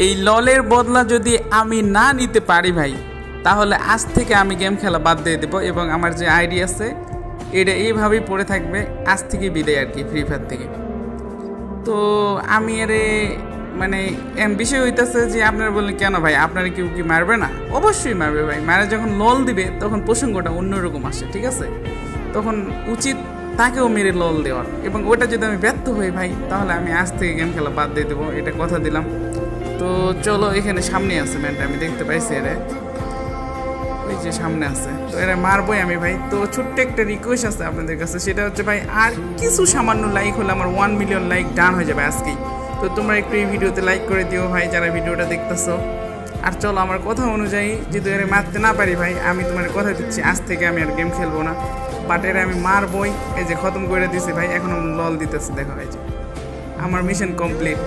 এই ললের বদলা যদি আমি না নিতে পারি ভাই, তাহলে আজ থেকে আমি গেম খেলা বাদ দিয়ে দেবো এবং আমার যে আইডি আছে এটা এইভাবেই পড়ে থাকবে, আজ থেকে বিদায় আর কি ফ্রি ফায়ার থেকে। তো আমি আরে মানে বিষয় হইতেছে যে আপনারা বললেন কেন ভাই আপনারা কেউ কি মারবে না? অবশ্যই মারবে ভাই। মারে যখন লল দিবে তখন প্রসঙ্গটা অন্যরকম আসে, ঠিক আছে? তখন উচিত তাকেও মেরে লল দেওয়ার, এবং ওটা যদি আমি ব্যর্থ হই ভাই তাহলে আমি আজ থেকে গেম খেলা বাদ দিয়ে দেবো, এটা কথা দিলাম। তো চলো, এখানে সামনে আছে ম্যানটা, আমি দেখতে পাইছি এরে, ওই যে সামনে আছে। তো এরা মারবই আমি ভাই। তো ছোট্ট একটা রিকোয়েস্ট আছে আপনাদের কাছে, সেটা হচ্ছে ভাই আর কিছু সামান্য লাইক হলে আমার 1 মিলিয়ন লাইক ডান হয়ে যাবে আজকেই। তো তোমরা একটু এই ভিডিওতে লাইক করে দিও ভাই যারা ভিডিওটা দেখতেছো। আর চলো, আমার কথা অনুযায়ী যদি এর মারতে না পারি ভাই, আমি তোমার কথা দিচ্ছি আজ থেকে আমি আর গেম খেলবো না, বাট এর আমি মারবই। এই যে খতম করে দিছি ভাই, এখন লল দিতেছি, দেখো এই যে আমার মিশন কমপ্লিট।